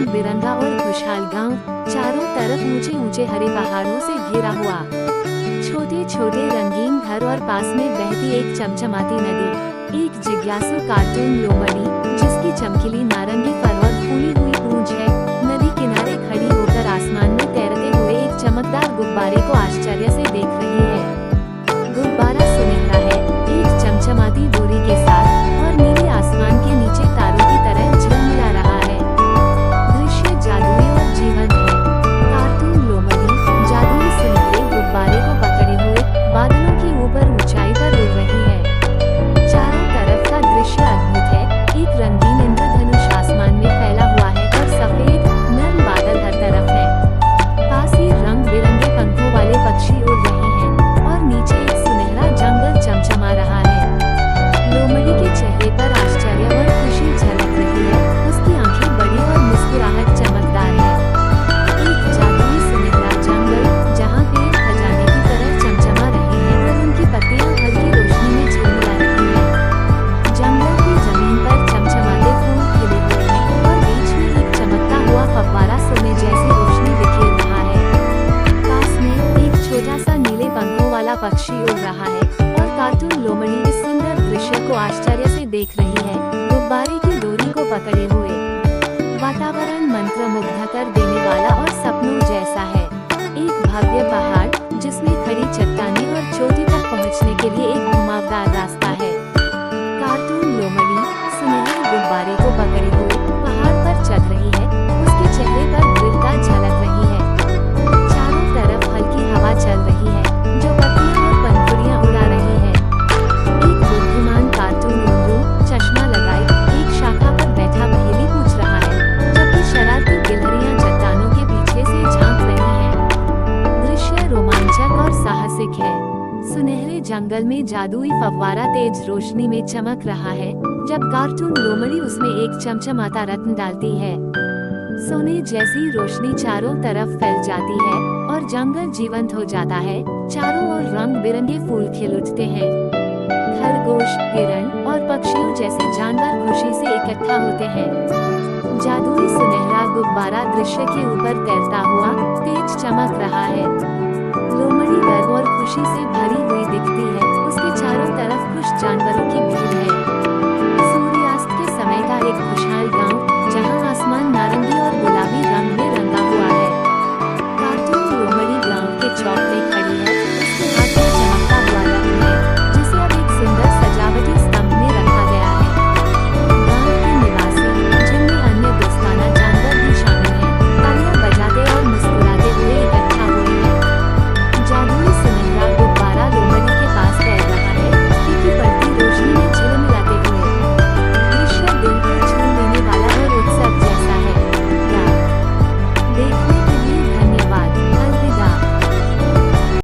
रंग बिरंगा और खुशहाल गांव, चारों तरफ ऊंचे ऊंचे हरे पहाड़ों से घिरा हुआ। छोटे छोटे रंगीन घर और पास में बहती एक चमचमाती नदी। एक जिज्ञासु कार्टून लोमड़ी, जिसकी चमकीली नारंगी फर और फूली हुई पूंछ है, नदी किनारे खड़ी होकर आसमान में तैरते हुए एक चमकदार गुब्बारे को आश्चर्य से देख रही है। गुब्बारा सुनहरा है, एक चमचमाती डोरी के साथ, और नीले आसमान के नीचे तारों की तरह झिलमिला रहा है। दृश्य जादुई और जीवंत है। कार्टून लोमड़ी जादुई सुनहरे गुब्बारे को पकड़े हुए बादलों के ऊपर ऊंचाई पर उड़ रही है। चारों तरफ का दृश्य अद्भुत है। एक रंगीन इंद्रधनुष आसमान में फैला हुआ है और सफेद नर्म बादल हर तरफ है। पास ही रंग बिरंगे पंखों वाले पक्षी उड़ रहे हैं और नीचे एक सुनहरा जंगल चमचमा रहा है। लोमड़ी के चेहरे पर आश्चर्य और खुशी झलक रही है। उसकी आंखें बड़ी और मुस्कुराहट चमकदार है। एक जादुई सुनहरा जंगल, जहाँ पेड़ खजाने की तरह चमचमा रहे हैं और उनकी पत्तियां हल्की रोशनी में झिलमिला रही हैं। जंगल की जमीन पर चमचमाते फूल खिले हुए हैं और बीच में एक चमकता हुआ फव्वारा सोने जैसी रोशनी बिखेर रहा है। पास में एक छोटा सा नीले पंखों वाला पक्षी उड़ रहा है और कार्टून लोमड़ी इस सुंदर दृश्य को आश्चर्य से देख रही है, गुब्बारे की डोरी को पकड़े हुए। वातावरण मंत्रमुग्ध कर देने वाला और सपनों जैसा है। एक भव्य पहाड़, जिसमें खड़ी चट्टानें और चोटी तक पहुंचने के लिए एक घुमावदार रास्ता है। कार्टून लोमड़ी सुनहरे गुब्बारे को पकड़े हुए पहाड़ पर चढ़ रही है। उसके चेहरे पर दृढ़ता झलक रही है। चारों तरफ हल्की हवा चल रही है, जो पत्तियां और पंखुड़ियां उड़ा रही है। एक बुद्धिमान कार्टून उल्लू, चश्मा लगाए, एक शाखा पर बैठा पहेली पूछ रहा है, जबकि शरारती गिलहरियां चट्टानों के पीछे से झांक रही हैं। दृश्य रोमांचक और साहसिक है। सुनहरे जंगल में जादुई फव्वारा तेज रोशनी में चमक रहा है, जब कार्टून लोमड़ी उसमें एक चमचमाता रत्न डालती है। सोने जैसी रोशनी चारों तरफ फैल जाती है और जंगल जीवंत हो जाता है। चारों ओर रंग बिरंगे फूल खिल उठते हैं। खरगोश, हिरण और पक्षियों जैसे जानवर खुशी से इकट्ठा होते हैं। जादुई सुनहरा गुब्बारा दृश्य के ऊपर तैरता हुआ तेज चमक रहा है। लोमड़ी गर्व और खुशी से भरी हुई दिखती है। उसके चारों तरफ खुश जानवरों की भीड़ है। सूर्यास्त के समय का एक खुशहाल गांव, जहां आसमान